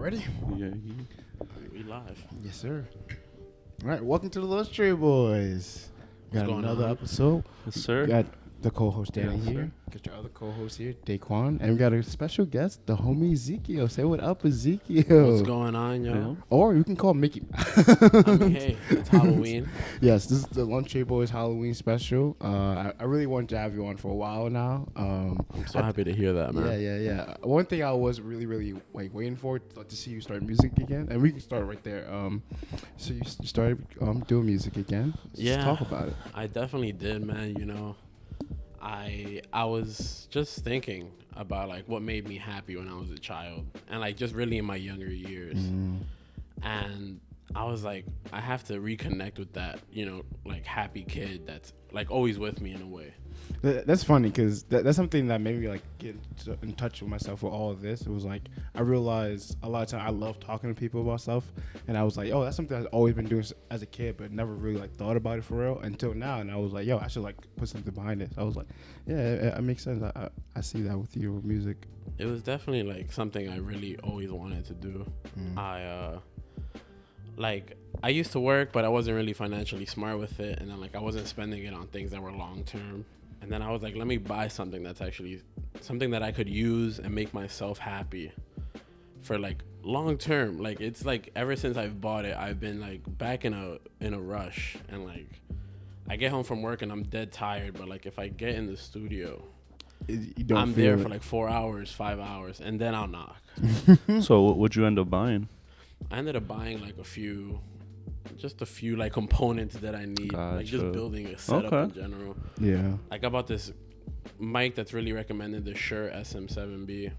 Ready? Yeah. We live. Yes, sir. All right, welcome to the Illustrated Boys. We got What's going another on? episode. Yes, sir. We got the co-host Danny Yes, sir. here. Got your other co-host here, Daquan. And we got a special guest, the homie Ezekiel. Say what up, Ezekiel. What's going on, yo? Yeah. Or you can call Mickey. I mean, hey, it's Halloween. Yes, this is the Illustrated Boys Halloween special. I really wanted to have you on for a while now. I'm so happy to hear that, man. Yeah. One thing I was really like waiting for to see you start music again, and we can start right there. So you started doing music again. Let's talk about it. I definitely did, man. You know, I was just thinking about like what made me happy when I was a child, and like just really in my younger years, and I was like, I have to reconnect with that, you know, like happy kid that's like always with me in a way. That's funny because that's something that made me like get in touch with myself with all of this. It was like I realized a lot of time I love talking to people about stuff, and I was like, oh, that's something I've always been doing as a kid, but never really like thought about it for real until now. And I was like, yo, I should like put something behind it. So I was like, yeah, it makes sense. I see that with your music. It was definitely like something I really always wanted to do. I used to work, but I wasn't really financially smart with it, and then like I wasn't spending it on things that were long term. And then I was like, let me buy something that's actually something that I could use and make myself happy for like long term. Like it's like ever since I've bought it, I've been like back in a rush, and like I get home from work and I'm dead tired, but like if I get in the studio, I'm there for like 4 hours, 5 hours, and then I'll knock. So what'd you end up buying? I ended up buying like a few like components that I need, like just building a setup in general. Yeah. Like I bought this mic that's really recommended, the Shure SM7B.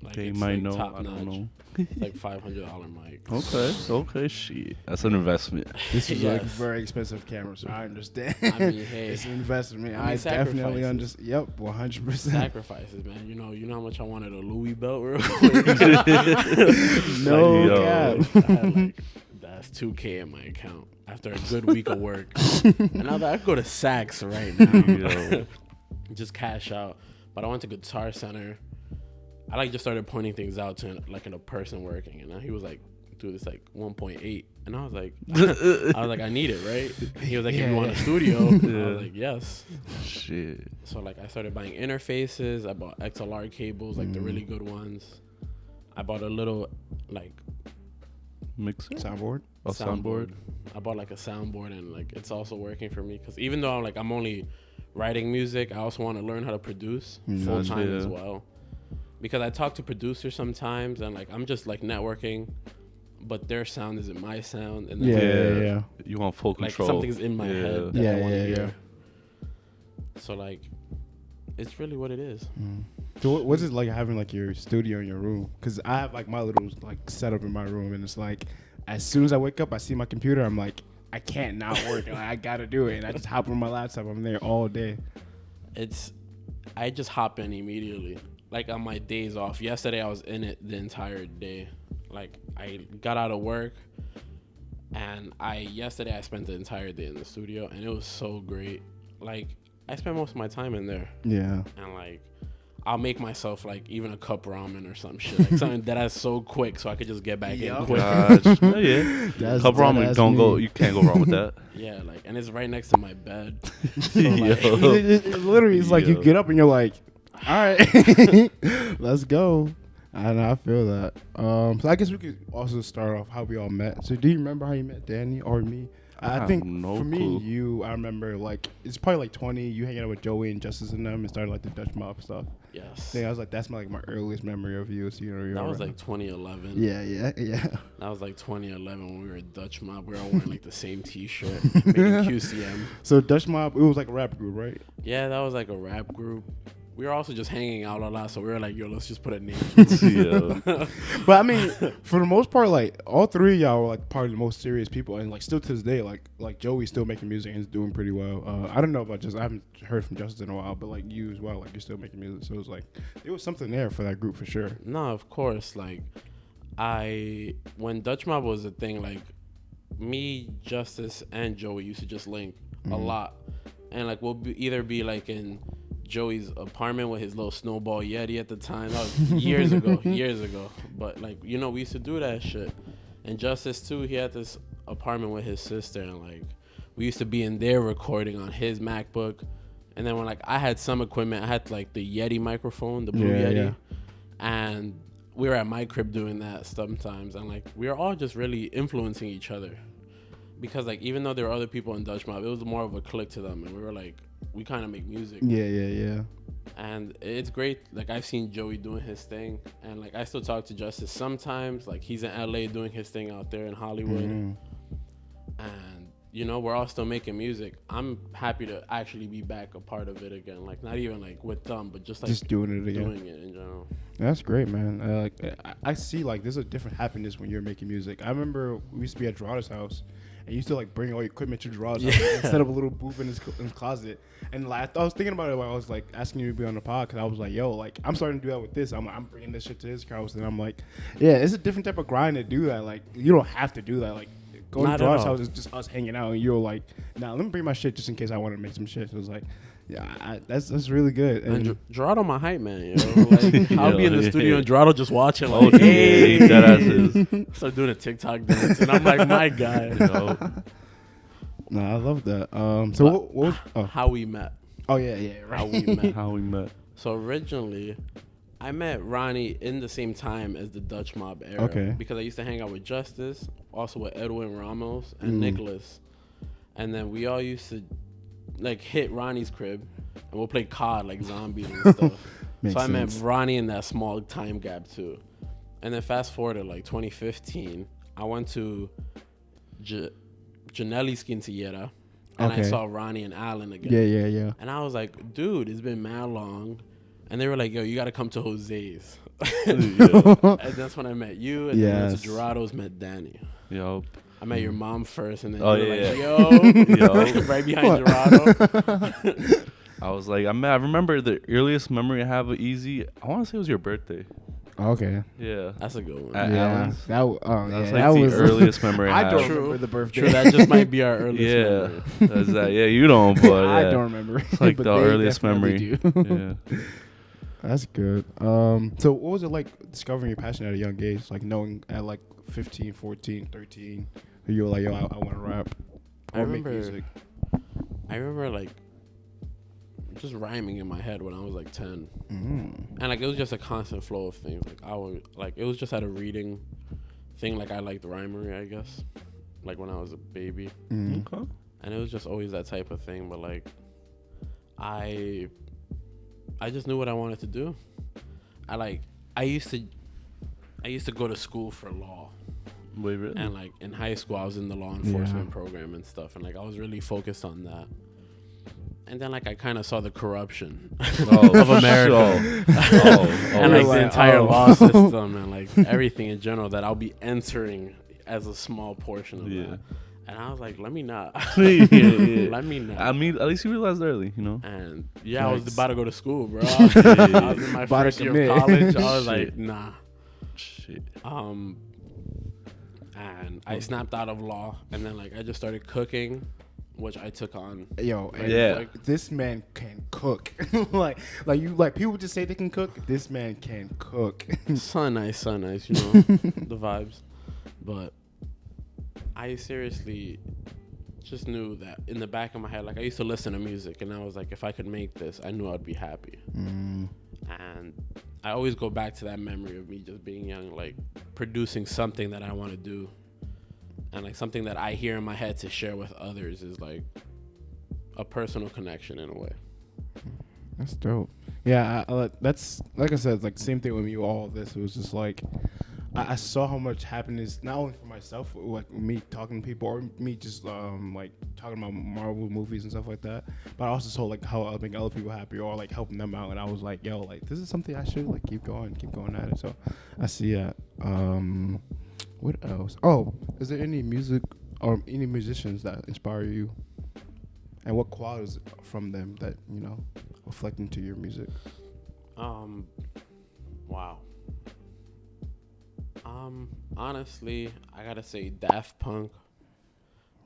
Like They it's might like know. top I don't notch. know. It's like $500 mic. Okay, shit. That's an investment. This is like Yes. very expensive camera, so I understand. I mean, hey, it's an investment. I mean, definitely sacrifices. understand. Yep, 100%. Sacrifices, man. You know how much I wanted a Louis belt real quick. No Yo. cap. I had like that's $2K in my account after a good week of work. And now that I go to Saks right now, Yo. just cash out. But I went to Guitar Center. I like just started pointing things out to like a person working, and he was like, "Dude, it's like 1.8," and I was like, I need it, right? And he was like, "If you want a studio," I was like, "Yes." Shit. So like I started buying interfaces. I bought XLR cables, like the really good ones. I bought a little like Mixer? Soundboard. A soundboard? I bought like a soundboard, and like it's also working for me because even though I'm only writing music, I also want to learn how to produce full time as well. Because I talk to producers sometimes, and like I'm just like networking, but their sound isn't my sound, and Yeah. You want full like control. something's in my head that I want to hear. So like, it's really what it is. So what's it like having like your studio in your room? Because I have like my little like setup in my room, and it's like as soon as I wake up, I see my computer, I'm like, I can't not work. Like, I gotta do it, and I just hop on my laptop. I'm there all day. I just hop in immediately. Like on my days off. Yesterday I was in it the entire day. Like I got out of work, and yesterday I spent the entire day in the studio, and it was so great. Like I spent most of my time in there. Yeah. And like I'll make myself like even a cup ramen or some shit, like something that is so quick so I could just get back in quick. Gosh. Yeah. Cup ramen, you can't go wrong with that. Yeah, like, and it's right next to my bed. So, Yo. like, It literally, it's like you Yo. get up and you're like, all right, let's go. And I feel that. So I guess we could also start off how we all met. So do you remember how you met Danny or me? I think no for me clue. and you, I remember like it's probably like 20. You hanging out with Joey and Justice and them and started like the Dutch Mob stuff. I yes. think I was like that's my earliest memory of you. So you know, That was like 2011. yeah. That was like 2011 when we were at Dutch Mob. We were all wearing like the same T-shirt, making QCM. So Dutch Mob, it was like a rap group, right? Yeah, that was like a rap group. We were also just hanging out a lot, so we were like, yo, let's just put a name to it. Yeah. But I mean, for the most part, like all three of y'all were like part of the most serious people, and like still to this day, like Joey's still making music and is doing pretty well. I don't know about I haven't heard from Justice in a while, but like you as well, like you're still making music. So it was like there was something there for that group for sure. No, of course. Like, when Dutch Mob was a thing, like me, Justice, and Joey used to just link a lot, and like we'll either be like in Joey's apartment with his little snowball Yeti at the time. That was years ago. But like, we used to do that shit. And Justice too, he had this apartment with his sister, and like we used to be in there recording on his MacBook. And then when like I had some equipment, I had like the Yeti microphone, the Blue Yeti, and we were at my crib doing that sometimes, and like we were all just really influencing each other, because like even though there were other people in Dutch Mob, it was more of a clique to them, and we were like, we kind of make music. Yeah. And it's great. Like I've seen Joey doing his thing, and like I still talk to Justice sometimes. Like he's in LA doing his thing out there in Hollywood, and we're all still making music. I'm happy to actually be back a part of it again. Like not even like with them, but just like doing it again. Doing it in general. That's great, man. I see like there's a different happiness when you're making music. I remember we used to be at Gerardo's house, and you used to like bring all your equipment to Gerard's house instead of a little booth in his closet. And like I was thinking about it while I was like asking you to be on the pod, because I was like, yo, like I'm starting to do that with this. I'm bringing this shit to his house, and I'm like, yeah, it's a different type of grind to do that. Like you don't have to do that. Like going to Gerard's house is just us hanging out, and you're like, nah, let me bring my shit just in case I want to make some shit. So it was like, yeah, that's really good. And Gerardo, my hype man, like I'll be in the studio and Gerardo just watching, like, hey, that ass is. Start doing a TikTok dance, and I'm like, my guy. No, I love that. So what was how we met? Oh yeah, right. How we met. So originally, I met Ronnie in the same time as the Dutch Mob era. Okay. Because I used to hang out with Justice, also with Edwin Ramos and Nicholas, and then we all used to like hit Ronnie's crib, and we'll play COD like zombies and stuff. So I met Ronnie in that small time gap too. And then fast forward to like 2015, I went to Janelli's Quinceañera, and I saw Ronnie and Alan again. Yeah. And I was like, dude, it's been mad long. And they were like, yo, you got to come to Jose's. And that's when I met you, and then I went to Gerardo's, met Danny. Yo. I met your mom first, and then like, yo, right behind Gerardo. I was like, I remember the earliest memory I have of Easy. I want to say it was your birthday. Okay. Yeah. That's a good one. At Allen's. That was the earliest memory I don't have. remember the birthday. True, that just might be our earliest memory. That's that. Yeah, you don't, but I don't remember. It's like the earliest memory. Yeah. That's good. So what was it like discovering your passion at a young age? Like knowing at like 15, 14, 13, you were like, yo, I want to rap or make music. I remember like just rhyming in my head when I was like 10. And like it was just a constant flow of things. Like I would like it was just at a reading thing. Like I liked rhymery, I guess. Like when I was a baby. Okay. And it was just always that type of thing. But like I just knew what I wanted to do. I used to go to school for law. Wait, really? And like in high school I was in the law enforcement program and stuff, and like I was really focused on that. And then like I kind of saw the corruption of America. And like the entire law system and like everything in general that I'll be entering as a small portion of that. And I was like, let me not. Let me not. I mean, at least you realized early, you know? And I was about to go to school, bro. I was in my first year of college. I was like, nah. Shit. And I snapped out of law. And then like I just started cooking, which I took on. Yo, like, this man can cook. like people just say they can cook. This man can cook. So nice, you know, the vibes. But I seriously just knew that in the back of my head, like I used to listen to music, and I was like, if I could make this, I knew I'd be happy. And I always go back to that memory of me just being young, like producing something that I want to do, and like something that I hear in my head to share with others is like a personal connection in a way. That's dope. Yeah, that's like I said, like same thing with me. All of this, it was just like I saw how much happiness, not only for myself, like me talking to people, or me just like talking about Marvel movies and stuff like that, but I also saw like how I make other people happy or like helping them out, and I was like, yo, like this is something I should like keep going at it. So I see that. What else? Oh, is there any music or any musicians that inspire you, and what qualities from them that you know reflect into your music? Wow. Honestly, I gotta say Daft Punk,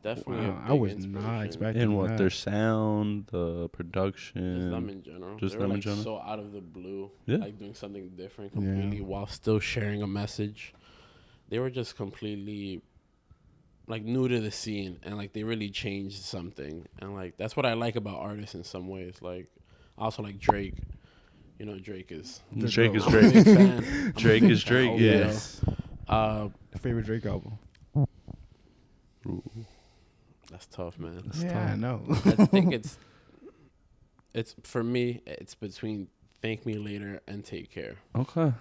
Definitely. Wow, A I big was not inspiration. expecting And what that. their sound, the Just production. them in general. Just They were them in like general? so out of the blue, Yeah. like doing something different Yeah. completely while still sharing a message. They were just completely like new to the scene, and like they really changed something. And like that's what I like about artists in some ways. Like also like Drake. You know, Drake is Drake is I'm a Drake. big fan. I'm a Drake big is fan. Drake, Oh, yeah. Yes. Uh, Favorite Drake album? Ooh, that's tough, man. that's Yeah, tough. I know. I think it's for me. It's between Thank Me Later and Take Care. Okay.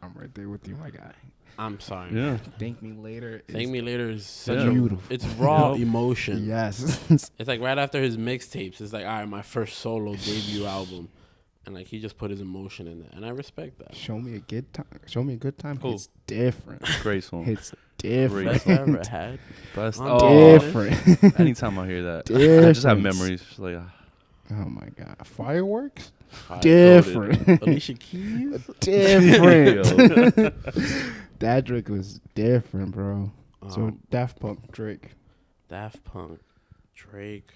I'm right there with you, my guy. I'm sorry. Yeah. Thank Me Later. Thank Me Later is such Yeah. Beautiful. It's raw Yep. emotion. Yes. It's like right after his mixtapes, it's like, all right, my first solo debut album. And like he just put his emotion in it. And I respect that. Show me a good time. Show me a good time. Cool. It's different. Great song. It's different. Best I ever had. Best. on Oh, Different. anytime I hear that, I just have Different. memories. Just like, Oh my god. Fireworks? Fire. Different. Alicia Keys. Different. That Drake was different, bro. So Daft Punk, Drake. Daft Punk, Drake.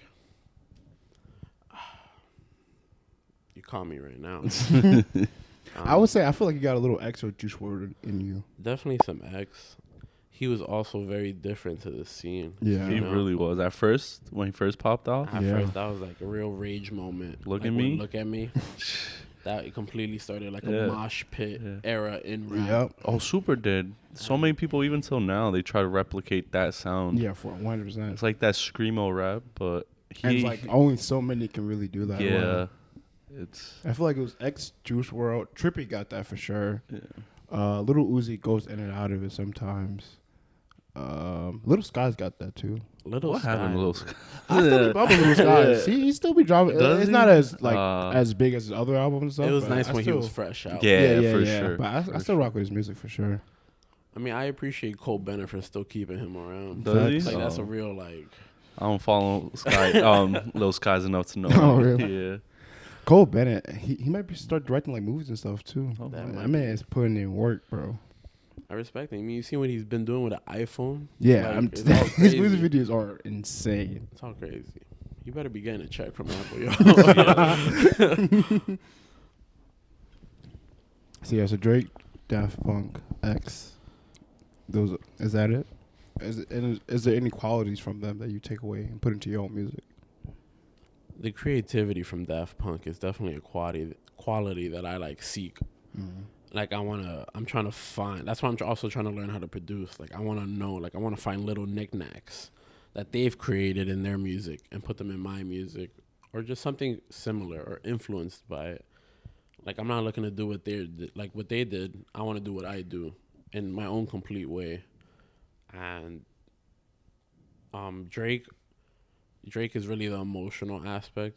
You call me right now. I would say I feel like you got a little extra Juice WRLD in you. Definitely some X. He was also very different to the scene. Yeah. he You know? really was. At first, when he first popped off, At Yeah. first, that was like a real rage moment. Look Like, at when me. Look at me. That completely started like Yeah. a mosh pit Yeah. era in rap. Yep. oh, Super did. So many people, even till now, they try to replicate that sound. Yeah, for 100%. It's like that screamo rap, but And he, it's like only so many can really do that. yeah, well. it's I feel like it was X Juice WRLD. Trippy got that for sure. yeah. Little Uzi goes in and out of it sometimes. Little Sky's got that too. Little What Sky. happened to Lil Sky? I still be bumping Little Sky. He still be dropping. Does It's he? not as like Uh, as big as his other albums and stuff. It was but nice I when he still- was fresh out. Yeah, for sure. But I For still rock with his music for sure. I mean, I appreciate Cole Bennett for still keeping him around. Does he? Like that's a Oh. real like. I don't follow Sky. Lil Sky's enough to know. Oh, really? Yeah. Cole Bennett, he might be start directing like movies and stuff too. Oh, That That might man is putting in work, bro. I respect him. I mean, you see what he's been doing with the iPhone? Yeah, Like, it's all his crazy. music videos are insane. It's all crazy. You better be getting a check from Apple, yo. So yeah, so Drake, Daft Punk, X. Those is that it? Is there any qualities from them that you take away and put into your own music? The creativity from Daft Punk is definitely a quality that I like seek. Like I'm trying to find. That's why I'm also trying to learn how to produce. Like I want to know. Like I want to find little knickknacks that they've created in their music and put them in my music, or just something similar or influenced by it. Like I'm not looking to do what they did. I want to do what I do in my own complete way. And Drake is really the emotional aspect.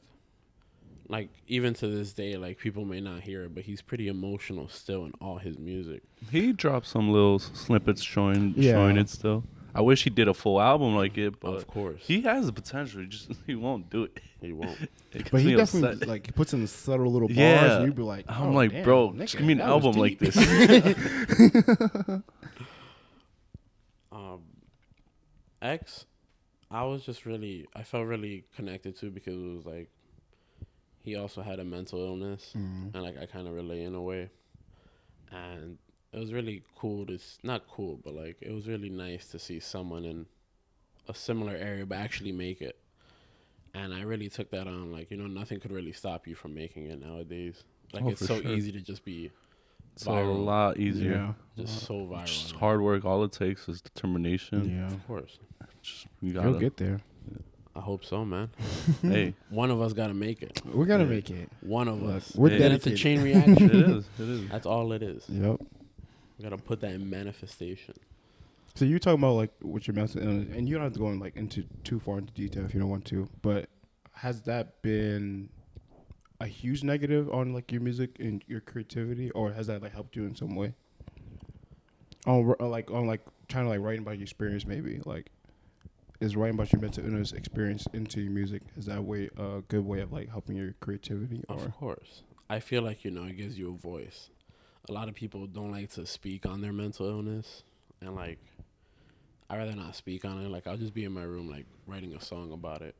Like even to this day, like people may not hear it, but he's pretty emotional still in all his music. He dropped some little snippets showing Yeah. it still. I wish he did a full album like it, but Of course, he has the potential. He won't do it. he won't. It But gets he me definitely upset. like he puts in subtle little bars, Yeah. and you'd be like, I'm oh, like, damn, bro, nigga, just give me an that was album like deep. this. X, I felt really connected to because it was like he also had a mental illness, and like I kind of relate in a way, and it was really cool not cool, but like it was really nice to see someone in a similar area but actually make it. And I really took that on, like, nothing could really stop you from making it nowadays. Like, Oh, it's for so sure. easy to just be It's a viral. lot easier. Yeah. Just so viral. Just now. hard work. All it takes is determination. Yeah, Of course. Just, you you'll gotta. get there. I hope so, man. Hey, One of us got to make it. We're gonna Yeah. make it. One of Look, us. we're Yeah. And it's a dedicated. chain it reaction. is. It is. That's all it is. Yep. We got to put that in manifestation. So you talking about like what your mental illness, and you don't have to go in like into too far into detail if you don't want to. But has that been a huge negative on like your music and your creativity, or has that like helped you in some way? On trying to like writing about your experience, maybe like is writing about your mental illness experience into your music, is that way a good way of like helping your creativity? Or Of course. I feel like, it gives you a voice. A lot of people don't like to speak on their mental illness. And, like, I'd rather not speak on it. Like, I'll just be in my room, like, writing a song about it.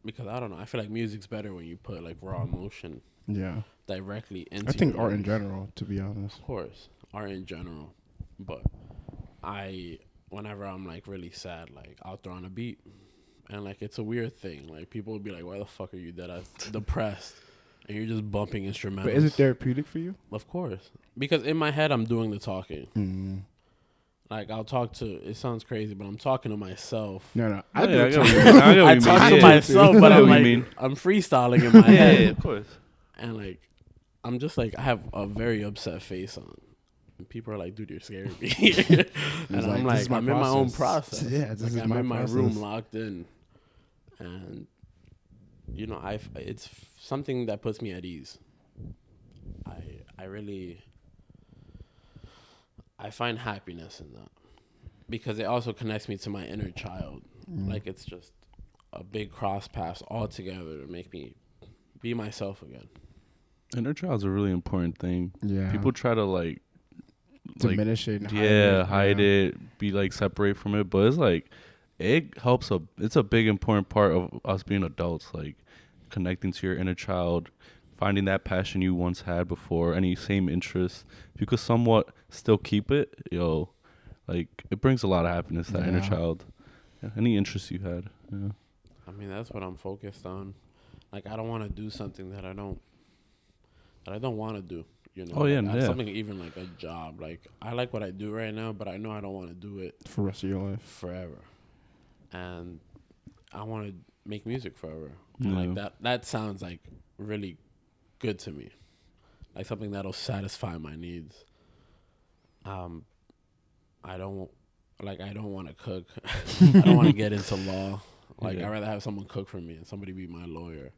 Because, I don't know, I feel like music's better when you put, like, raw emotion directly into I think your art in lyrics. general, to be honest. Of course, art in general. But whenever I'm, like, really sad, like, I'll throw on a beat. And, like, it's a weird thing. Like, people will be like, why the fuck are you depressed? And you're just bumping instrumentals. But is it therapeutic for you? Of course. Because in my head, I'm doing the talking. Mm. Like, I'll talk to, it sounds crazy, but I'm talking to myself. No. I do it too. I talk to myself, but I'm like, I'm freestyling in my head. Yeah, of course. And, like, I'm just like, I have a very upset face on. And people are like, dude, you're scaring me. And I'm like, I'm in my own process. Yeah, this is I'm my in my process. room locked in. And, you know, it's something that puts me at ease. I find happiness in that. Because it also connects me to my inner child. Like, it's just a big cross paths all together to make me be myself again. Inner child's a really important thing. Yeah. People try to like diminish it and hide it, be like separate from it, but it's like it helps it's a big important part of us being adults, like connecting to your inner child, finding that passion you once had before, any same interests. If you could somewhat still keep it, like it brings a lot of happiness, that inner child. Yeah, any interests you had. Yeah. I mean, that's what I'm focused on. Like, I don't want to do something that I don't want to do. You know, Oh, yeah, like, yeah. something even like a job. Like, I like what I do right now, but I know I don't want to do it for the rest of your life. forever. And I want to make music forever. Yeah. And like that sounds like really good to me. Like something that'll satisfy my needs. I don't want to cook. I don't want to get into law. Like, I'd rather have someone cook for me and somebody be my lawyer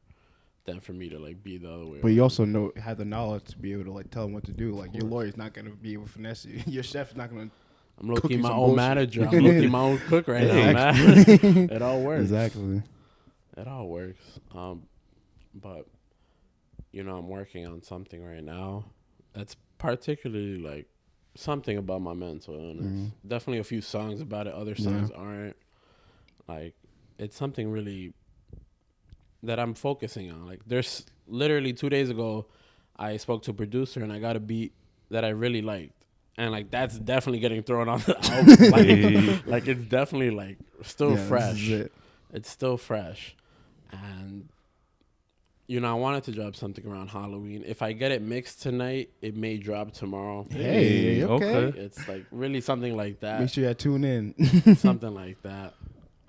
than for me to like be the other way. But you also have the knowledge to be able to like tell them what to do. Like, your lawyer's not gonna be able to finesse you. Your chef's not gonna. I'm low-key you my some own bullshit. manager. I'm low-key my own cook right now, man. It all works. Exactly. It all works. But you know, I'm working on something right now that's particularly like something about my mental illness. Definitely a few songs about it. Other songs aren't. Like, it's something really that I'm focusing on. Like, there's literally 2 days ago, I spoke to a producer and I got a beat that I really liked. And like, that's definitely getting thrown on the album. Like it's definitely like still fresh. It's still fresh. And you know, I wanted to drop something around Halloween. If I get it mixed tonight, it may drop tomorrow. Hey, okay. It's like really something like that. Make sure you tune in. Something like that.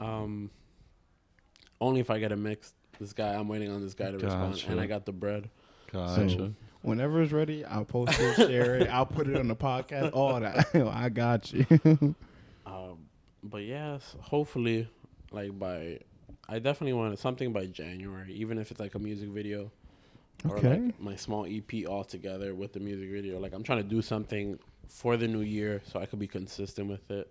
Only if I get it mixed. I'm waiting on this guy to respond. And I got the bread. Gotcha. So whenever it's ready, I'll post it, share it. I'll put it on the podcast. All that. I got you. But yes, hopefully, like I definitely want something by January, even if it's like a music video. Okay. Or like my small EP all together with the music video. Like, I'm trying to do something for the new year so I could be consistent with it.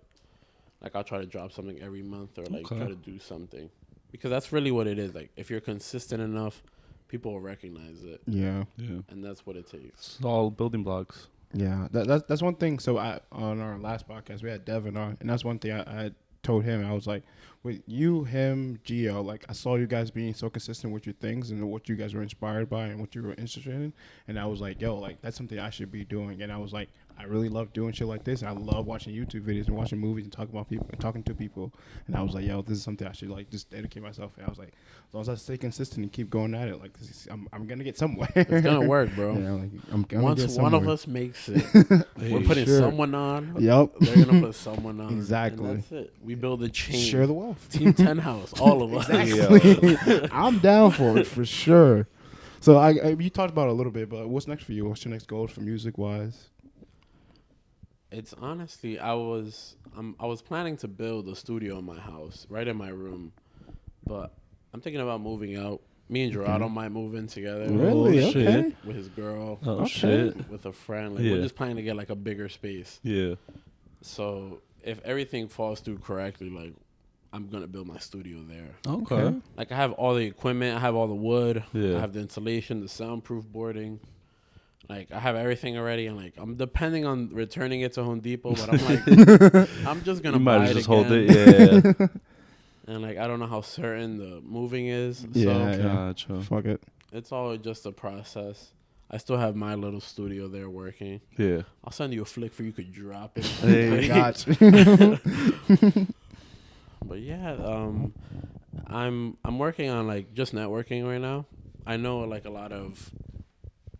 Like, I'll try to drop something every month or like try to do something. Because that's really what it is. Like, if you're consistent enough, people will recognize it. Yeah. And that's what it takes. It's all building blocks. Yeah. That's one thing. So on our last podcast, we had Devin on, and that's one thing I told him. I was like, with you, him, Gio, like, I saw you guys being so consistent with your things and what you guys were inspired by and what you were interested in. And I was like, yo, like, that's something I should be doing. And I was like, I really love doing shit like this. And I love watching YouTube videos and watching movies and talking about people and talking to people. And I was like, yo, this is something I should like just dedicate myself. And I was like, as long as I stay consistent and keep going at it, like, I'm gonna get somewhere. It's gonna work, bro. Yeah, like, I'm gonna Once get somewhere. one of us makes it, we're putting someone on. Yep. They're gonna put someone on. Exactly. And that's it. We build a chain. Share the wealth. Team 10 house, all of us. Exactly. I'm down for it for sure. So you talked about it a little bit, but what's next for you? What's your next goal for music wise? It's honestly, I was planning to build a studio in my house, right in my room, but I'm thinking about moving out. Me and Gerardo might move in together. Really? Oh, Okay. shit. With his girl. Oh, shit. With a friend. Like, we're just planning to get like a bigger space. Yeah. So if everything falls through correctly, like, I'm gonna build my studio there. Okay. Like, I have all the equipment, I have all the wood, Yeah. I have the insulation, the soundproof boarding. Like I have everything already, and like I'm depending on returning it to Home Depot, but I'm like, I'm just gonna You buy might it just again. hold it. Yeah. And like I don't know how certain the moving is, Yeah, so Gotcha. Fuck it. it's all just a process. I still have my little studio there working. Yeah. I'll send you a flick for you could drop it. Hey. I got you. But yeah, I'm working on like just networking right now. I know like a lot of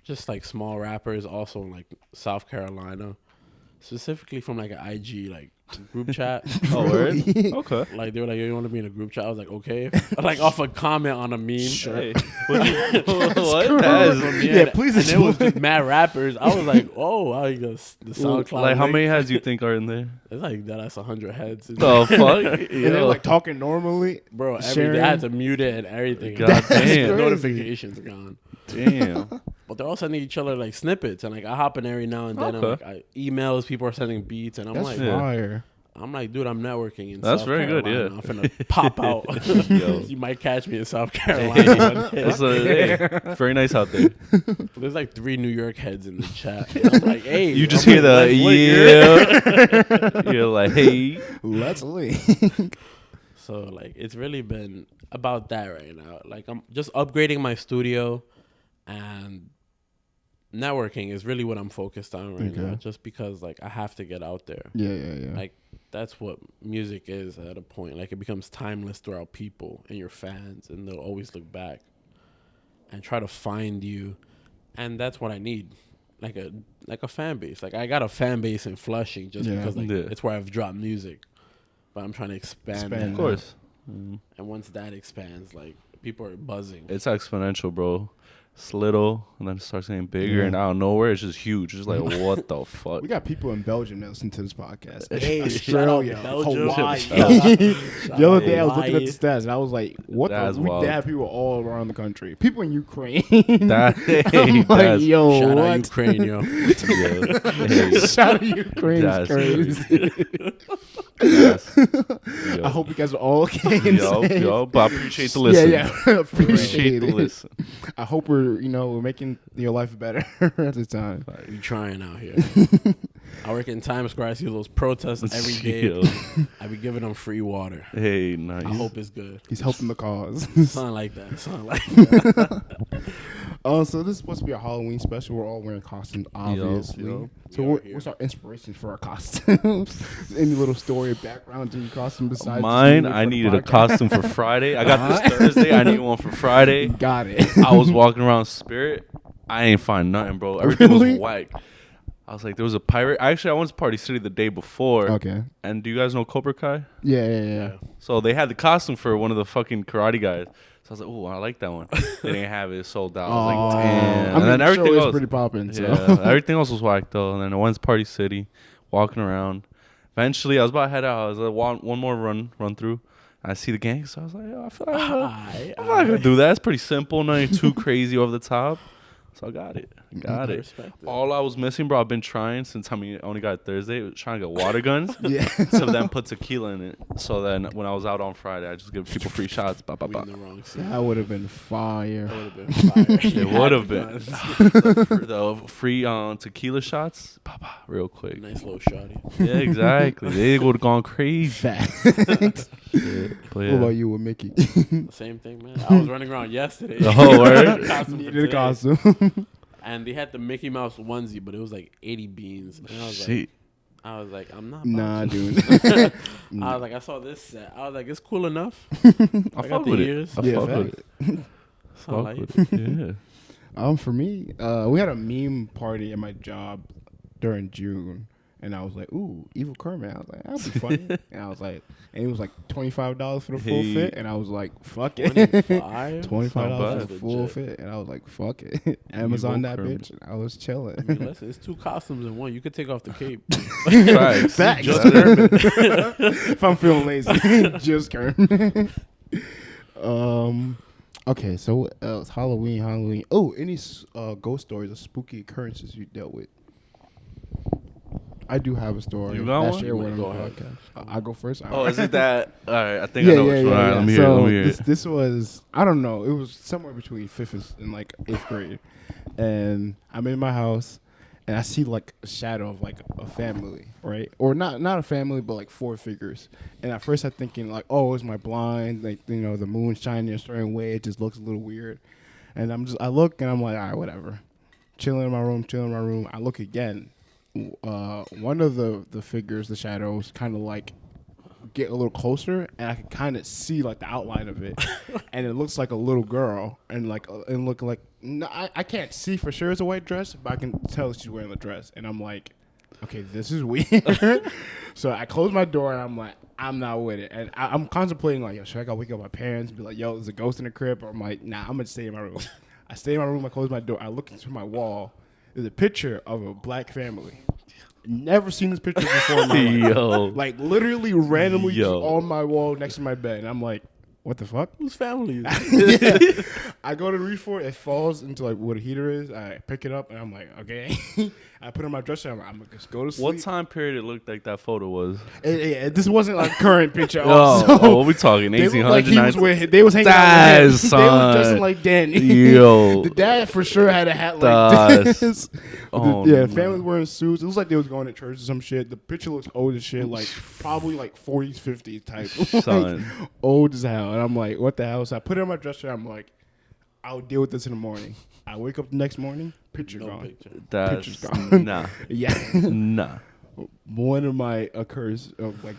just like small rappers also in like South Carolina, specifically from like an IG like group chat. Oh, word? Really? Okay. Like they were like, "Yo, you want to be in a group chat?" I was like, "Okay." Like off a comment on a meme. Sure. Hey. What? Crazy. From Yeah, me, please And it was explain. just mad rappers. I was like, "Oh, I guess the SoundCloud." Like, how link. many heads you think are in there? It's like that's 100 heads. The fuck? And they're like talking normally. Bro, every sharing. day I had to mute it and everything. God Like, damn. the notifications are gone. Damn. But they're all sending each other like snippets, and like I hop in every now and then. And, Okay. like emails, people are sending beats, and I'm That's like, fire. dude, I'm networking in That's South very good, Carolina. yeah. I'm finna pop out. Yo. You might catch me in South Carolina. one day. Hey, very nice out there. There's like 3 New York heads in the chat. And I'm like, hey, You just I'm hear like, the yeah. You're like, hey. Let's leave. So like it's really been about that right now. Like I'm just upgrading my studio, and networking is really what I'm focused on right now. Just because like I have to get out there. Yeah. Like that's what music is at a point. Like it becomes timeless throughout people and your fans, and they'll always look back and try to find you. And that's what I need. Like a fan base. Like I got a fan base in Flushing just because like it's where I've dropped music. But I'm trying to expand that. Of course. And once that expands, like people are buzzing. It's exponential, bro. It's little, and then it starts getting bigger, and out of nowhere, it's just huge. It's like, what the fuck? We got people in Belgium that listen to this podcast. Hey, Australia, shout out Belgium. Hawaii. Shout out The other day I was Hawaii. looking at the stats and I was like, what That's the? We wild. have people all around the country. People in Ukraine. That, I'm like, that's, yo, Shout out what? Ukraine, yo. yeah, hey, Shout out Ukraine. that's Is crazy. yo. I hope you guys are all okay. and safe. Yo, but I appreciate the listen. Yeah. Appreciate the it. listen. I hope we're making your life better at the time. We trying out here. I work in Times Square. I see those protests every day. Yo. I be giving them free water. Hey, nice. I hope it's good. He's helping the cause. Something like that. Something like that. So this is supposed to be a Halloween special. We're all wearing costumes, obviously. Yup. So We are here. what's our inspiration for our costumes? Any little story or background to your costume besides Mine, just I for the needed a podcast? costume for Friday. I got this Thursday. I need one for Friday. Got it. I was walking around Spirit. I ain't find nothing, bro. Everything Really? was whack. I was like, there was a pirate. Actually, I went to Party City the day before. Okay. And do you guys know Cobra Kai? Yeah. So they had the costume for one of the fucking karate guys. So I was like, oh, I like that one. They didn't have it. It sold out. I was like, damn. I And mean, then everything the show is else. pretty popping. So. Yeah, everything else was whack, though. And then I went to Party City, walking around. Eventually, I was about to head out. I was like, one more run through. I see the gang. So I was like, oh, I feel like I'm not going to do that. It's pretty simple. Nothing too crazy over the top. So I got it. Got it. Respect it. All I was missing, bro, I've been trying since I only got it Thursday, was trying to get water guns. Yeah. So then put tequila in it. So then when I was out on Friday, I just give people free shots. Bah, bah, We bah. in the wrong seat. That would have been fire. That would have been fire. It You would had have the been. guns. The free tequila shots, bah, bah, real quick. Nice little shotty. Yeah, exactly. They would have gone crazy. Fact. Yeah, but yeah. What about you with Mickey? Same thing, man. I was running around yesterday. The whole word? Costume for Needed a today. costume. And they had the Mickey Mouse onesie, but it was like 80 beans. And Shit. I was like, I'm not. Nah, about to. dude. I was like, I saw this set. I was like, it's cool enough. I got fuck the with ears. it. I Yeah, fuck fact. with it. So Fuck like, with it. Yeah. For me, we had a meme party at my job during June, and I was like, "Ooh, Evil Kermit." I was like, "That'll be funny." And I was like, and it was like $25 for the full Hey. fit, and I was like, "Fuck it." 25? $25 Not for bad. full Legit. fit, and I was like, "Fuck it." Amazon that Kermit. bitch. And I was chilling. I mean, listen, it's 2 costumes in one. You could take off the cape. Facts. Facts. Just If I'm feeling lazy, just Kermit. Okay, so what else? Halloween. Oh, any ghost stories or spooky occurrences you dealt with? I do have a story. You got I'll one? share one on the Go ahead. podcast. I'll go first. Oh, is it that? All right, I think I know which one. All right, let me hear it. So Let me hear it. this was, I don't know, it was somewhere between 5th and like 8th grade. and I'm in my house, and I see like a shadow of like a family, right? Or not a family, but like 4 figures. And at first I'm thinking like, oh, it's my blind, like the moon's shining a certain way, it just looks a little weird. And I look and I'm like, all right, whatever. Chilling in my room. I look again. One of the figures, the shadows, kind of like get a little closer, and I can kind of see like the outline of it, and it looks like a little girl, and look like I can't see for sure it's a white dress, but I can tell she's wearing the dress, and I'm like, okay, this is weird. So I close my door, and I'm like, I'm not with it, and I'm contemplating like, yo, should I go wake up my parents, and be like, yo, there's a ghost in the crib, or I'm like, nah, I'm gonna stay in my room. I stay in my room. I close my door. I look into my wall. There's a picture of a black family. Never seen this picture before in my life. Yo. Like literally randomly just on my wall next to my bed. And I'm like, what the fuck? Whose family is it? Yeah. I go to reach for it. It falls into like where the heater is. I pick it up and I'm like, okay. I put it on my dresser. I'm gonna just go to sleep. What time period it looked like that photo was? This wasn't a current picture. What we talking? They 1800s? like he was with. They was hanging out with him. Son. They was dressing like Danny. Yo. The dad for sure had a hat like this. Oh, yeah, no. family wearing suits. It looks like they was going to church or some shit. The picture looks old as shit, like probably like 40s, 50s type. Son. Like, old as hell. And I'm like, what the hell? So I put it on my dresser. I'm like, I'll deal with this in the morning. I wake up the next morning, picture gone. Picture. Picture's That's gone. nah. Yeah. Nah. One of my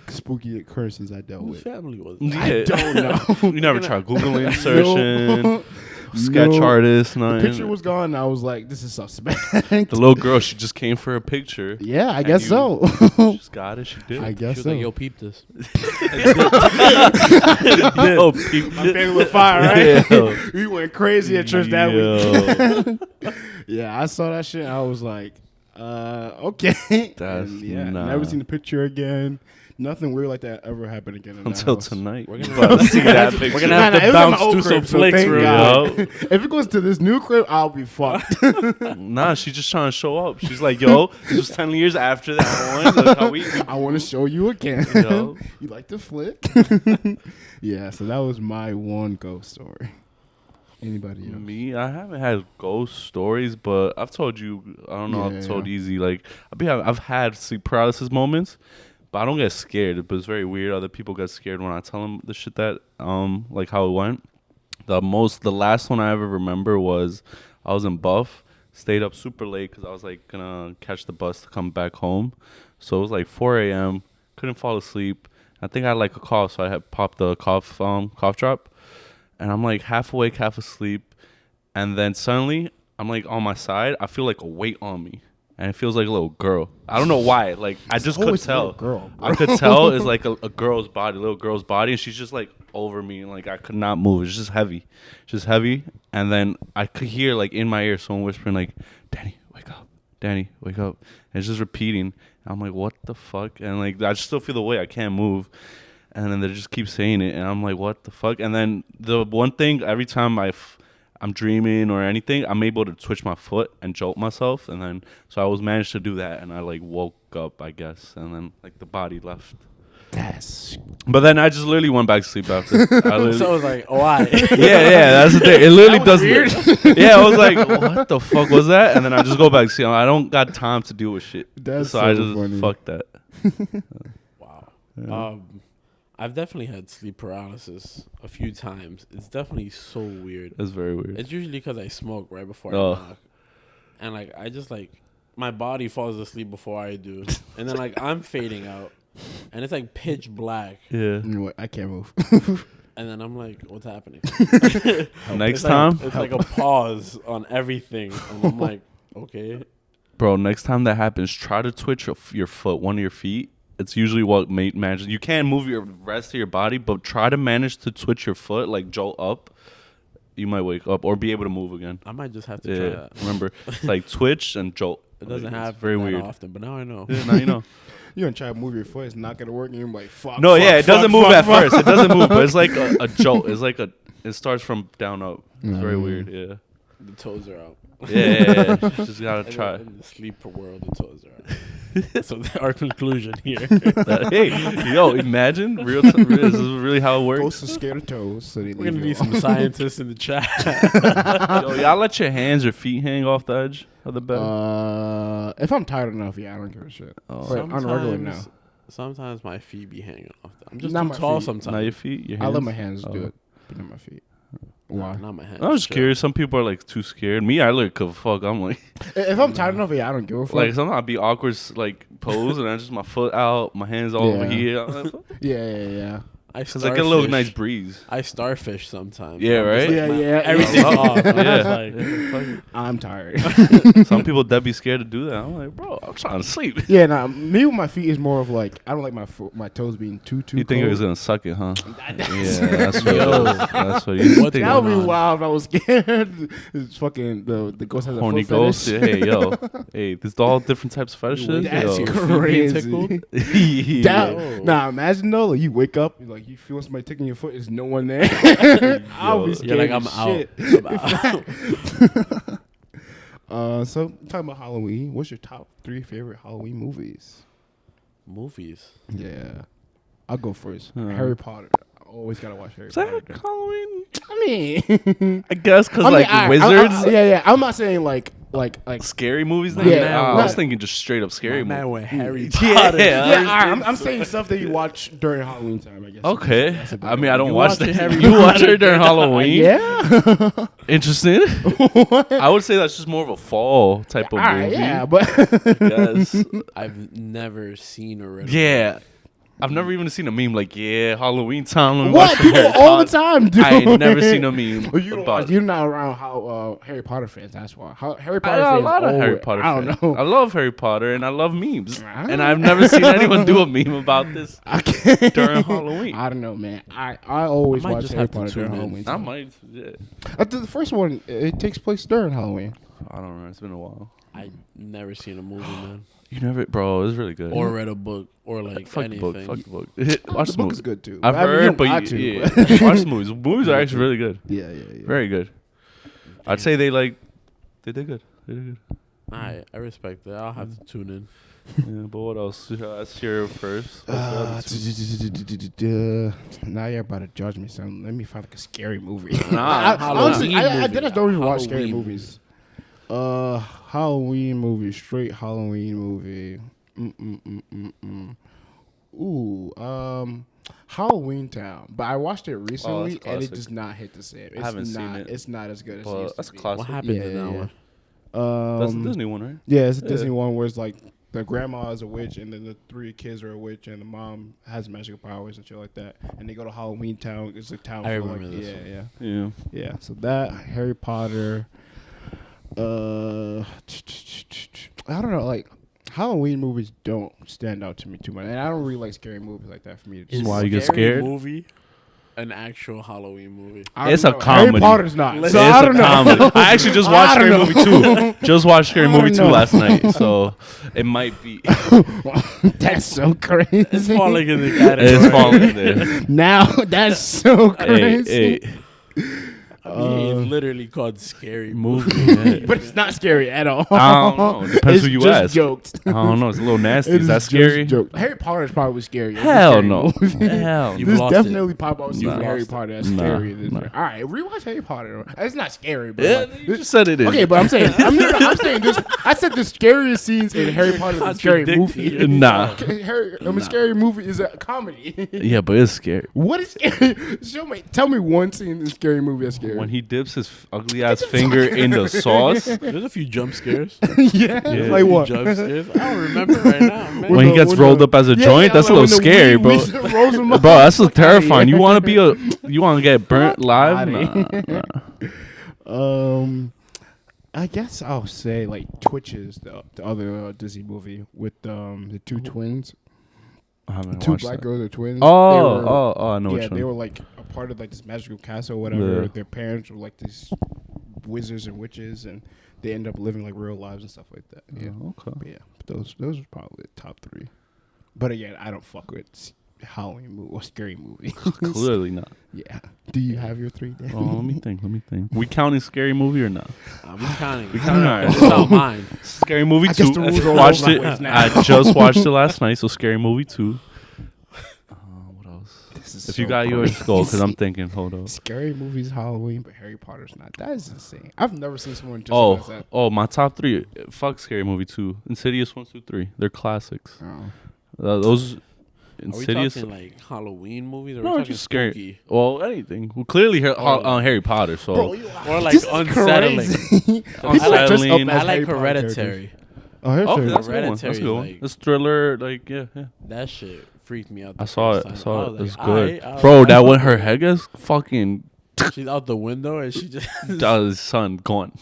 spooky occurrences I dealt Whose with. family was it? I don't know. You never tried Googling searching, No. sketch No. artist, The nothing. picture was gone. And I was like, this is suspect. The little girl, she just came for a picture. Yeah, I And guess you so. Just got it. She did. I She guess was so. like, yo, peep this. Oh, people. My family was fire, right? Yo. We went crazy at church that week. Yeah, I saw that shit. I was like, okay. That's And yeah, nah. never seen the picture again. Nothing weird like that ever happened again in Until that house. tonight. We're We're gonna gonna see that picture. We're gonna have Nah, to it was in my bounce old through some crib, so flicks thank real God. quick. If it goes to this new crib, I'll be fucked. Nah, she's just trying to show up. She's like, yo, this was 10 years after that one. Look how we I want to show you again. Yo. You like to flick? Yeah, so that was my one ghost story. Anybody else? Me, I haven't had ghost stories, but I've told you, I don't know, Yeah, I've told yeah. Easy, like, I've had sleep paralysis moments, but I don't get scared. But it's very weird. Other people get scared when I tell them the shit that, like how it went. The last one I ever remember was I was in Buff, stayed up super late because I was like gonna catch the bus to come back home. So it was like 4 a.m. Couldn't fall asleep. I think I had like a cough, so I had popped the cough drop. And I'm like half awake, half asleep. And then suddenly I'm like on my side. I feel like a weight on me. And it feels like a little girl. I don't know why. Like I just could always a tell. little girl, I could tell it's like a girl's body, little girl's body. And she's just like over me. And like I could not move. It's just heavy. Just heavy. And then I could hear like in my ear someone whispering like, Danny, wake up. Danny, wake up. And it's just repeating. And I'm like, what the fuck? And like I still feel the weight. I can't move. And then they just keep saying it, and I'm like, what the fuck? And then the one thing, every time I'm dreaming or anything, I'm able to twitch my foot and jolt myself. And then, so I was managed to do that, and I like woke up, I guess. And then like the body left. But then I just literally went back to sleep after. I literally, So I was like, why? yeah, that's the thing. It literally That was does. weird. Yeah, I was like, what the fuck was that? And then I just go back to sleep. I don't got time to deal with shit. That's so I so just funny. fuck that. Wow. Yeah. I've definitely had sleep paralysis a few times. It's definitely so weird. It's very weird. It's usually because I smoke right before Oh. I knock. And like I just like my body falls asleep before I do. And then like I'm fading out. And it's like pitch black. Yeah. You know what? I can't move. And then I'm like, what's happening? Next It's time, like, it's like a pause on everything. And I'm like, okay. bro, next time that happens, try to twitch your foot, one of your feet. It's usually what manages. You can't move your rest of your body, but try to manage to twitch your foot, like jolt up. You might wake up or be able to move again. I might just have to try Yeah, that. remember, like twitch and jolt. It doesn't It's happen very that weird. often, but now I know. Yeah, now you know. You're gonna try to move your foot, it's not gonna work, and you're like, fuck. No, fuck, yeah, it fuck, doesn't move fuck, at fuck. first. It doesn't move, but it's like a jolt. It's like it starts from down up. It's very Mm. weird. Yeah. The toes are out. Yeah, just gotta In try. in the sleeper world, the toes are. So our conclusion here. Hey, yo, imagine this is really how it works. Ghosts are scared of toes, so they We're leave gonna you need some alone. scientists in the chat. Yo, y'all let your hands or feet hang off the edge of the bed. If I'm tired enough, yeah, I don't give a shit. Oh. But on a regular now. Sometimes my feet be hanging off. I'm just Not too my tall feet. sometimes. Not your feet, your hands. I let my hands Oh. do it, but not my feet. Nah, Why? not my hands. I was just Chill. curious. Some people are like too scared. Me, I look fuck. I'm like, If I'm tired enough, yeah, I don't give a fuck. like sometimes I'd be awkward, like pose, and I just my foot out, my hands all over Yeah. here. I'm like, yeah. Cause I get a little nice breeze. I starfish sometimes. Yeah, I'm just right? like, Yeah, my- yeah. Everything's off. I'm Yeah. just like, Yeah, I'm tired. fuck it. Some people that be scared to do that. I'm like, bro, I'm trying to sleep. Yeah, nah. Me with my feet is more of like I don't like my toes being too. You think it cold. was gonna suck it, huh? Yeah, That's- that's what. Yo. That's what you What's think. That would be going on? wild if I was scared. It's fucking the ghost has a Horny foot ghost. fetish. Yeah, hey, yo, hey, there's all different types of fetishes. That's yo. crazy. Yeah. That, nah, imagine though, like you wake up, like you feel somebody taking your foot, there's no one there. I'll be Yo. scared. you're like, as I'm out. shit. I'm out. So talking about Halloween, what's your top 3 favorite Halloween movies? Movies. Yeah, I'll go first. Huh. Harry Potter. I always gotta watch Harry Is that Potter. Halloween? I mean, I guess because I mean, like wizards, yeah. I'm not saying like scary movies. My Then? man I was- was thinking just straight up scary My man movies. went Harry Yeah, Potter. yeah. yeah. I'm saying stuff that you watch during Halloween time. I guess. Okay, That's a better I mean I don't You watch watch that. it Harry You watch Potter it during Halloween? Yeah. Interesting. I would say that's just more of a fall type of All right, movie. yeah, but Yes. I've never seen or read. Yeah. I've never even seen a meme like, yeah, Halloween time. let me what watch some people Harry all the Potter. time do? I ain't never seen a meme Well, you don't about watch, it. you're not around how Harry Potter fans. That's why. Harry I Potter know a fans. lot of Harry always- Potter I fans. don't I know. love Harry Potter and I love memes. Ah. And I've never seen anyone do a meme about this I can't. during Halloween. I don't know, man. I always I might watch just Harry have to Potter during tune in. Halloween. I time. might. Yeah. The first one, it takes place during Halloween. I don't know. It's been a while. I've never seen a movie, man, You never, bro. It's really good. or read a book, or like fuck anything. the book. Fuck the book. Watch The the book movie. is good too. I've I mean, you heard, don't but got to, yeah, but- watch the movies. Movies are actually really good. yeah. Very good. I'd say they did good. They did good. I respect that. I'll have to tune in. Yeah, but what else? Let's hear it first. Now you're about to judge me, son. Let me find like a scary movie. Nah, honestly, I Halloween just don't even watch scary Halloween movies. Halloween movie, straight Halloween movie. Halloween Town. But I watched it recently and classic. it does not hit the same. It's haven't not, seen it. It's not as good as it But used that's to be. classic. What happened in that one? That's the Disney one, right? Yeah, it's a Yeah. Disney one where it's like the grandma is a witch and then the 3 kids are a witch and the mom has magical powers and shit like that. And they go to Halloween Town. It's a town I full of, remember like, this one. Yeah. yeah. So that Harry Potter. I don't know. Like Halloween movies don't stand out to me too much, and I don't really like scary movies like that. For me, to Is Why you get Scary scared? Movie, an actual Halloween movie. I It's don't a know. Harry comedy. Potter's not. It's So I a don't know. comedy. I actually just watched I Scary don't Movie 2. Just watched Scary I Movie don't 2 know. last night, so it might be. That's so crazy. It's falling in the category. It's falling there. Now that's so crazy. Hey, I mean, it's literally called Scary movie. Movie. Yeah. But it's not scary at all. I don't know. Depends It's who you just ask. jokes. I don't know. It's a little nasty. It Is that just scary? jokes. Harry Potter is probably scary. It's a Hell scary no. movie. Hell You've no. This lost definitely pop out You've Harry lost it. Potter. That's Nah, scary. nah. All right, rewatch Harry Potter. It's not scary, but Yeah, like, you just said it is. okay, but I'm saying I'm saying this. I said the scariest scenes in Harry Potter is a scary movie. Contradicting Nah. A scary movie is a comedy. Yeah, but it's scary. What is scary? Tell me one scene in a scary movie that's scary. When he dips his ugly ass finger in the sauce. There's a few jump scares. yeah, Yeah. like what? Jump scares. I don't remember right now, man. When he gets rolled up as a joint, that's a little scary, bro. Bro, that's so terrifying. You want to get burnt live? Nah. I guess I'll say like Twitches, the other Disney movie with the 2 twins, I haven't 2 watched black that. girls are twins. Oh, They were- I know yeah, which they were one. like a part of like this magical castle or whatever. Yeah. Their parents were like these wizards and witches, and they end up living like real lives and stuff like that. Yeah, Oh, okay. but yeah, but those are probably the top 3. But again, I don't fuck with Halloween movie or scary movie? Clearly not. Yeah. Do you have your 3? Dan? Oh, let me think. We counting scary movie or not? We counting. We counting. All right. It's not mine. Scary movie I 2. guess the rules are all Watched over it. the place now. I just watched it last night. So scary movie 2. What else? This is If so you got yours, go. Because I'm crazy. thinking. Hold up. Scary movies, Halloween, but Harry Potter's not. That is insane. I've never seen someone just like that. Oh, my top 3. Fuck Scary Movie 2. Insidious 1, 2, 3. They're classics. Oh. Those Are we Insidious. talking like Halloween movies or are No, we talking just scary. spooky? Well, anything. Well, clearly, Harry Potter. So Bro, you Or like this is unsettling. crazy. Unsettling. People are dressed up as I like Harry Potter Hereditary. Oh, Hereditary. okay, that's a good one. Hereditary That's a good one. like- It's thriller. Like yeah. That shit freaked me out. I saw it. first I time. saw it. was It's like, good, alright, bro. That alright. when her head gets fucking She's out the window and she just. does son gone.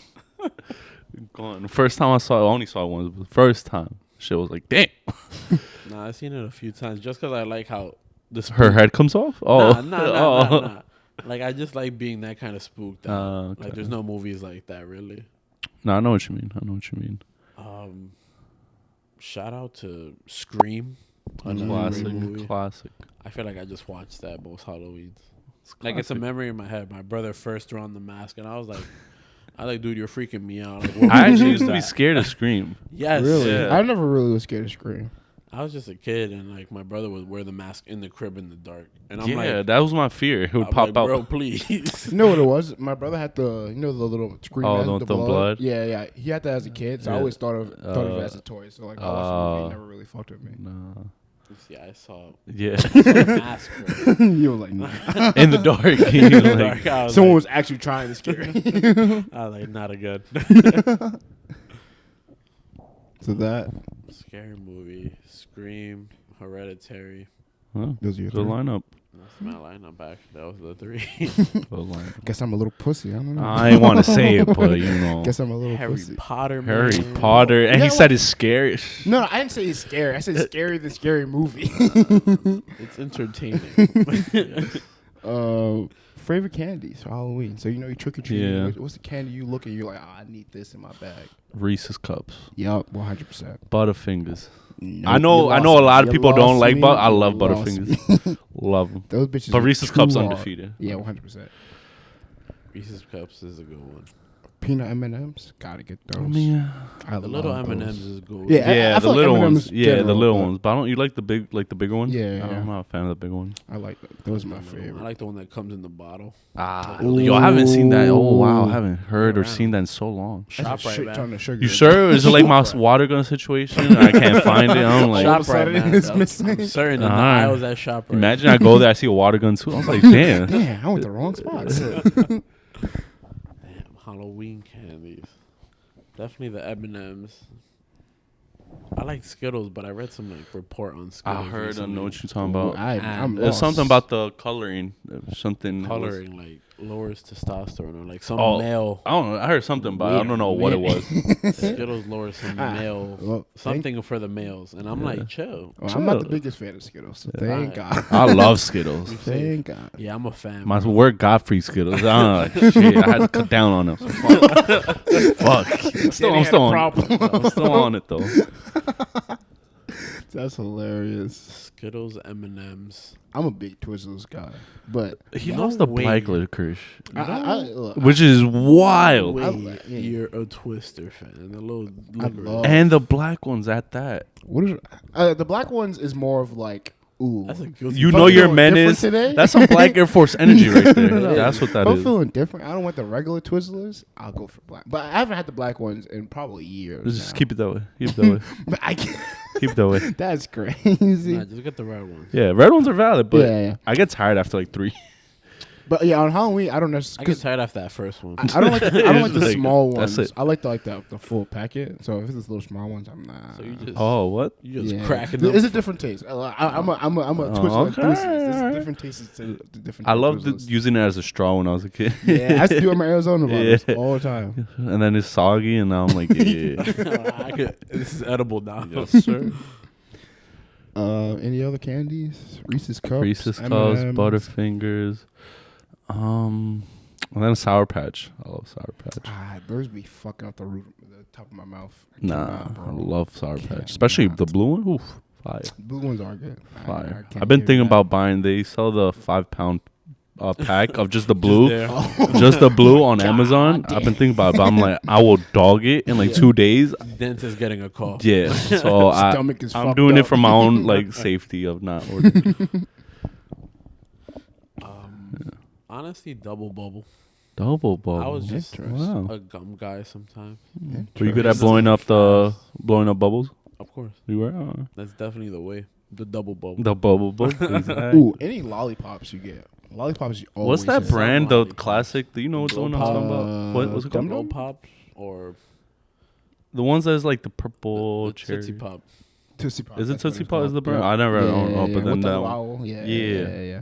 Gone. First time I saw it, I only saw it once. But the first time, shit was like, damn. Nah, I've seen it a few times just because I like how the Her head comes off. Oh, Nah. Like I just like being that kind of spooked out. Okay. Like there's no movies like that really. No, I know what you mean. Shout out to Scream. Another great movie. Classic. I feel like I just watched that most Halloweens. It's Like it's a classic. memory in my head. My brother first threw on the mask and I was like, dude, you're freaking me out. Like, what I movie actually is used to be that? scared of Scream. Yes. Really? Yeah. I never really was scared of Scream. I was just a kid and like my brother would wear the mask in the crib in the dark. And I'm Yeah, like, that was my fear. It would I'm pop like, out. bro, please. You know what it was? My brother had the, the little Scream. Oh, mask, the blood? Yeah. He had that as a kid, so I Yeah. always thought of it as a toy. So like, I watched the movie, it never really fucked with me. No. Yeah, I saw Yeah. a mask. Bro. You were like, nah. In the dark. In the Like, dark, I was Someone like, was actually trying to scare you. I was like, not a good. So that, Scary movie, Scream, Hereditary. huh? those are your Good 3. lineup. That's my lineup back. That was the 3. Good lineup. Guess I'm a little pussy. I don't know. I ain't want to say it, but you know. Guess I'm a little Harry pussy. Potter. Harry man. Potter. And Yeah, he said it's scary. No, I didn't say it's scary. I said it's scary the scary movie. It's entertaining. Favorite candies for Halloween. So you trick or treat. Yeah. What's the candy you look at? You're like, I need this in my bag. Reese's Cups. Yup, 100%. Butterfingers. No, I know you a lost lot me. of You people don't lost like me. but I love You lost Butterfingers. me. Love them. Those bitches. But are Reese's too Cups hard. undefeated. Yeah, 100%. Reese's Cups is a good one. Peanut M&Ms, gotta get those. I The little love M&Ms those. is good. Yeah, Yeah, I the feel like little M&Ms ones. Yeah, the general, little but- ones. But I don't. You like the bigger ones? Yeah, yeah. I'm not a fan of the big ones. I like those. Are my I favorite. like the one that comes in the bottle. Yo, I haven't seen that. Oh wow, I Ooh. haven't heard or Around. seen that in so long. That's a ShopRite, shit man. ton of sugar. You sure? Is it like my water gun situation? I can't find it. I'm like, Shop- ShopRite, man. it's I'm missing. certain in the Alright. aisles at ShopRite. imagine I go there, I see a water gun too. I was like, damn. Damn, I went the wrong spot. Damn, Halloween candies. Definitely the M&Ms. I like Skittles, but I read some like report on Skittles. I heard. I recently. know what you're talking about. I'm There's lost. something about the coloring. Something was- Coloring like lowers testosterone or like some Oh, male. I don't know. I heard something, but I don't know what it was. Skittles lowers some male Well, something for the males, and I'm Yeah. like, chill. Well, I'm not the Chill. biggest fan of Skittles, so Yeah. thank God. I love Skittles. Thank God. Yeah, I'm a fan. My bro. work got free Skittles. I don't know, like, shit, I had to cut down on them. So fuck. I'm still on it. I'm still on it though. That's hilarious. Skittles, M&Ms. I'm a big Twizzlers guy, but He No loves the way. black licorice, look, which is wild. Wait, I- yeah. you're a Twister fan. And the little I licorice. love- And the black ones at that. what is the black ones is more of like ooh. That's a guilty You If know I'm your feeling men different is today? that's some black Air Force energy right there. No. That's what that if I'm is. feeling different, I don't want the regular Twizzlers. I'll go for black. But I haven't had the black ones in probably years. Just now. keep it that way. Keep it that way. But I can't. Keep it that way. That's crazy. Nah, just get the red one. Yeah, red ones are valid, but Yeah. I get tired after like 3. But yeah, on Halloween, I don't I necessarily. get tired after that first one. I don't like. I don't like the Like, small that's ones. it. I like the full packet. So if it's those little small ones, I'm not. So you just Oh, what? you just Yeah. cracking them. It's a different taste. I'm a Twizzler okay, enthusiast. There's alright. different tastes to the different. I loved Twizzlers. using it as a straw when I was a kid. Yeah, I used to do it in my Arizona brothers Yeah. all the time. And then it's soggy, and now I'm like, yeah. I could, this is edible now. Yes, sir. Any other candies? Reese's Cups. Reese's Cups, M&Ms. Butterfingers. And then a Sour Patch. I love Sour Patch. Ah, those be fucking up the top of my mouth. I Nah, cannot, I bro. love Sour Cannot. Patch. Especially the blue one. Oof. Fire. Blue ones are good. Fire. I can't I've been give you thinking that. about buying. They sell the 5-pound pack of just the blue, there. just the blue on Amazon. I've been thinking about it, but I'm like, I will dog it in like 2 days. Dentist getting a call. Yeah, so Stomach is I'm fucked doing up. it for my own like safety of not ordering. Honestly, double bubble. Double bubble. I was just wow. a gum guy sometimes. Were you good at blowing up bubbles? Of course. You were. That's definitely the way. The double bubble. The bubble. Exactly. Ooh, any lollipops you get? Lollipops you always What's that have. brand? The Lollipops. classic. Do you know what the one I'm talking about? What's it called? Glow pops or The ones that's like the purple the cherry. Tootsie Pop. Tootsie Pop. Is it that's what Tootsie it's Pop? Is called. the brand? Yeah. I never don't know, Yeah, but then with the that one. owl. Yeah.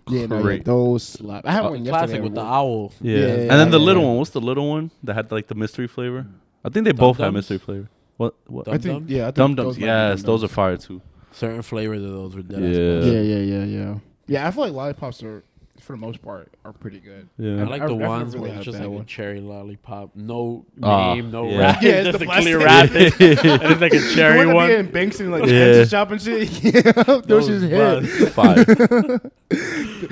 Yeah, no, Great. those slap. I had one yesterday. Classic with the owl. Yeah. Yeah, And then the yeah, little yeah. one. What's the little one that had like the mystery flavor? I think they both had Dum-Dums? mystery flavor. What? Dum- I think, yeah, I think Dum those Dums. might be Yes, those are Dum-Dums. fire too. Certain flavors of those were dead. Yeah. Yeah, I feel like lollipops are, for the most part, are pretty good. Yeah. I like the I've never ones really where had it's a just bad like one. a cherry lollipop. No Ah, name, no yeah. wrap. Yeah, it's just the a clear plastic. wrap. And it's like a cherry The one. one. That be in Banks and like Yeah. Kansas shop and shit. Yeah, those just hit. buzz. Fire.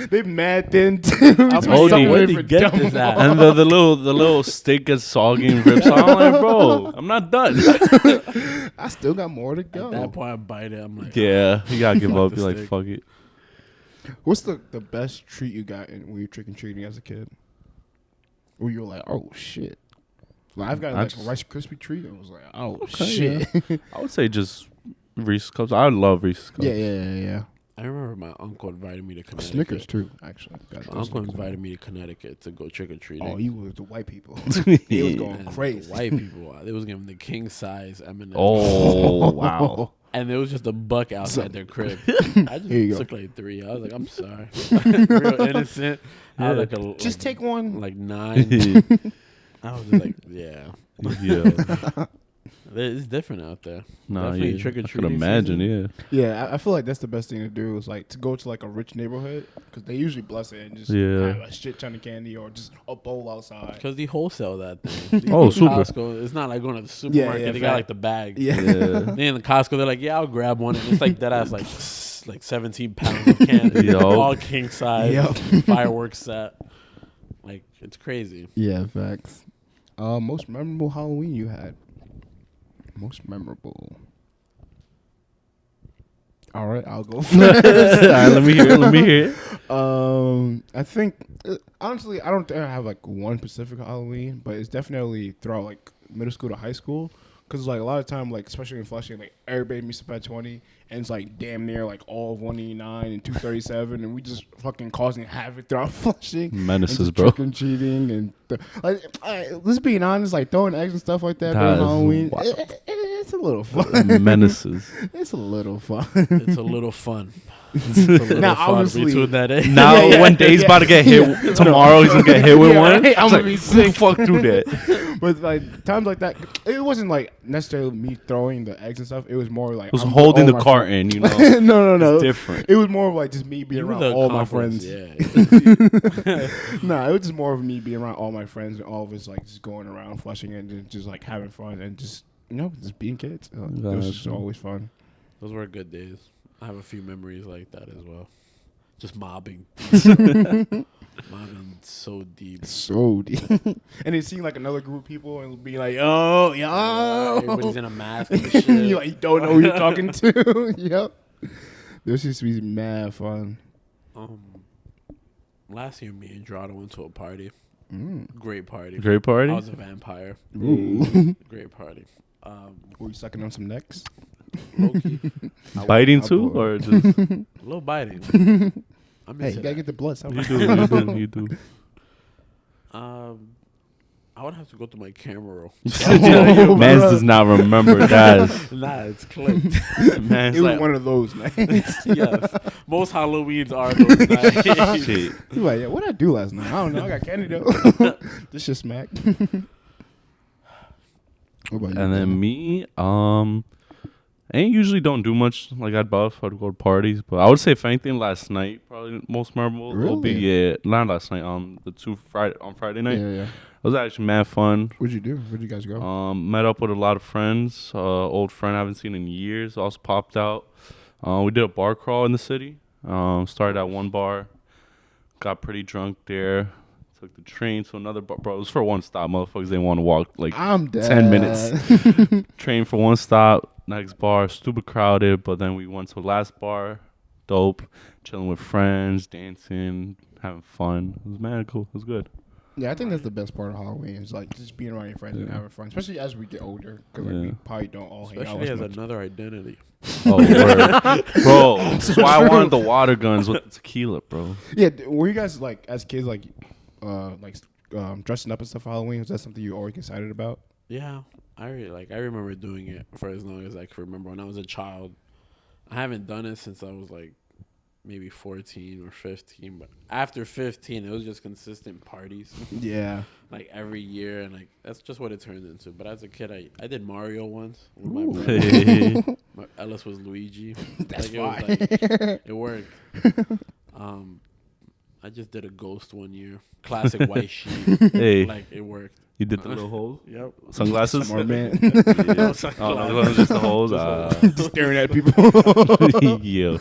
They mad thin too. I'm like, like, where where'd did he get this at? And the little steak gets soggy and rips. I'm like, bro, I'm not done. I still got more to go. At that point, I bite it. I'm like, Yeah, you gotta give Fuck up. the You're like, steak. fuck it. What's the best treat you got when you trick and treating as a kid? Where you were like, oh shit. Like, I've got I like just- a Rice Krispie treat. And I was like, oh Okay, shit. I would say just Reese's Cups. I love Reese's Cups. Yeah. I remember my uncle invited me to Connecticut. Snickers too, actually. Got My those uncle Snickers. invited me to Connecticut to go trick or treating. Oh, you was the white people. He was going And crazy. the white people, they was giving the king size M&M's. Oh wow. And there was just a buck outside their crib. I Here you just go. took like 3. I was like, I'm sorry. Real innocent. I was like, Just take one. like 9. I was just like, yeah. Yeah. It's different out there. Nah, Definitely yeah. trick or I could treating imagine. season. Yeah. Yeah, I feel like that's the best thing to do is like to go to like a rich neighborhood because they usually bless it and just Yeah. have a shit ton of candy or just a bowl outside. Because they wholesale that thing. You Oh, go to super. Costco, it's not like going to the supermarket. They got fact. like the bag. Yeah. Yeah. Then in the Costco, they're like, yeah, I'll grab one. And it's like that ass like 17 pounds of candy. Yo. All king size. Yep. Fireworks set. Like, it's crazy. Yeah, facts. Most memorable Halloween you had? Most memorable. All right, I'll go All right, let me hear it. I think honestly, I don't think I have like one specific Halloween, but it's definitely throughout like middle school to high school. Cause like a lot of time, like especially in Flushing, like everybody meets up at 20, and it's like damn near like all of 189 and 237, and we just fucking causing havoc throughout Flushing. Menaces, and bro. Trick and cheating and let's be honest, like throwing eggs and stuff like that That during is Halloween. wild. It's a little fun. Menaces. It's a little fun. It's a little fun. It's a little Now, fun. obviously- We tuned that in. Now, Yeah, when Dave's about to get hit tomorrow, he's gonna get hit with Yeah, one. right? I'm It's gonna like, be who sick. the fuck through that? But like times like that, it wasn't like necessarily me throwing the eggs and stuff. It was more like It was I'm holding with the all my carton, you know. friends. no. It's different. It was more of like just me being You were around the all my accomplice, friends. Yeah. No, it was just more of me being around all my friends and all of us like just going around Flushing and just like having fun and just just being kids. It was just Gotcha. always fun. Those were good days. I have a few memories like that as well. Just mobbing. Mobbing so deep. So deep. And it seemed like another group of people and be like, oh, Everybody's in a mask and shit. you like don't know who you're talking to. Yep. This used to be mad fun. Last year, me and Drada went to a party. Great party. Great party. I was a vampire. Ooh. Great party. Were you sucking on some necks? Low-key. Biting I'll too, blow or just A little biting. I'm Hey, into you gotta that. get the blood. you do. You do. I would have to go through my camera roll. Mans does not remember that. Nah, it's clipped. Man's It was like, one of those nights. Yes. Most Halloweens are those nights. shit. You're like, yeah, what did I do last night? I don't know. I got candy though. This shit smack. What about you? And then me, ain't usually don't do much like at Buff. I'd go to parties, but I would say if anything, last night probably most memorable. Will be not last night. The Friday night. Yeah, yeah. It was actually mad fun. What'd you do? Where'd you guys go? Met up with a lot of friends. Old friend I haven't seen in years also popped out. We did a bar crawl in the city. Started at one bar. Got pretty drunk there. Took the train to another bar. Bro, it was for one stop. Motherfuckers didn't want to walk like I'm dead. 10 minutes. Train for one stop. Next bar, stupid crowded. But then we went to the last bar. Dope. Chilling with friends, dancing, having fun. It was mad cool. It was good. Yeah, I think that's the best part of Halloween is like just being around your friends and having fun, especially as we get older, because like, we probably don't all hang out. Especially as another identity. Oh, word. Bro, that's why I wanted the water guns with the tequila, bro. Yeah, were you guys like as kids like dressing up and stuff for Halloween? Was that something you always excited about? Yeah, I remember doing it for as long as I can remember. When I was a child, I haven't done it since I was like maybe 14 or 15. But after 15, it was just consistent parties. Yeah, like every year, and like that's just what it turned into. But as a kid, I did Mario once with my brother. Ellis was Luigi. That's like, fine. It worked. I just did a ghost one year. Classic white sheet. Hey. Like it worked. You did the little holes? Yep. Sunglasses? More man. Yeah. Oh, no, just the holes? Staring at people. Yeah.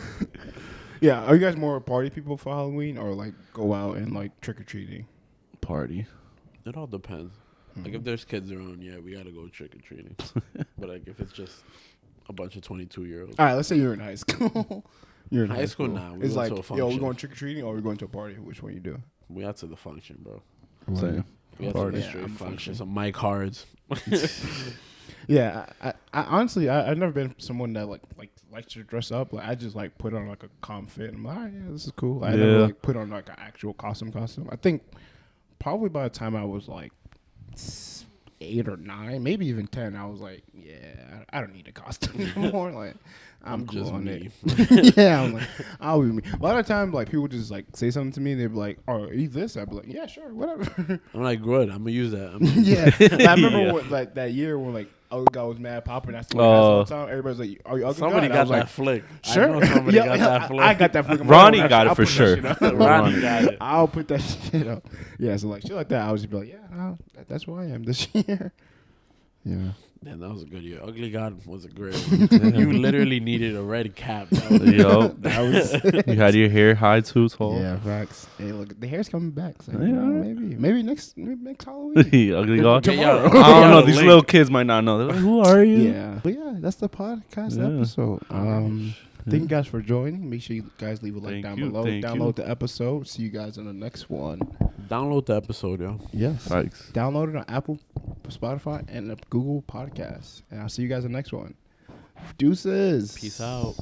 Yeah, are you guys more party people for Halloween or like go out and like trick or treating? Party. It all depends. Like if there's kids around, yeah, we gotta go trick or treating. But like if it's just a bunch of 22-year-olds. All right, let's say you're in high school. You're in high school now. It's like, to a yo, function. we're going trick or treating or we're going to a party. Which one you do? We out to the function, bro. Same. We out to the straight function. Some Mike Hards. Yeah, I honestly, I've never been someone that likes to dress up. Like I just like put on like a calm fit. I'm like, yeah, this is cool. I never like put on like an actual costume. I think probably by the time I was like 8 or 9, maybe even 10, I was like, yeah, I don't need a costume anymore. Like I'm cool on it. Yeah, I'm like, I'll be me. A lot of times, like people just like say something to me. They'd be like, "Oh, are you this?" I'd be like, "Yeah, sure, whatever." I'm like, good. I'm gonna use that. Yeah, I remember what, like that year when like Ugly God was mad popping. That's the whole time. Everybody's like, "Are you Ugly Somebody God?" got that like, flick. Sure. I know somebody got that flick. I got that flick. Ronnie got it for sure. Ronnie got it. I'll put that shit up. Yeah, so like shit like that, I was just be like, yeah, that's who I am this year. Yeah. Damn, that was a good year. Ugly God was a great one. You literally needed a red cap. Yo, you had your hair high too tall. Yeah, facts. Hey, look, the hair's coming back. So, Yeah. maybe next Halloween. Ugly God. Tomorrow. I don't know. These little kids might not know. They're like, who are you? Yeah. But yeah, that's the podcast episode. Thank you guys for joining. Make sure you guys leave a like down below. Download the episode. See you guys in the next one. Download the episode, yo. Yes. Thanks. Download it on Apple, Spotify, and Google Podcasts. And I'll see you guys in the next one. Deuces. Peace out.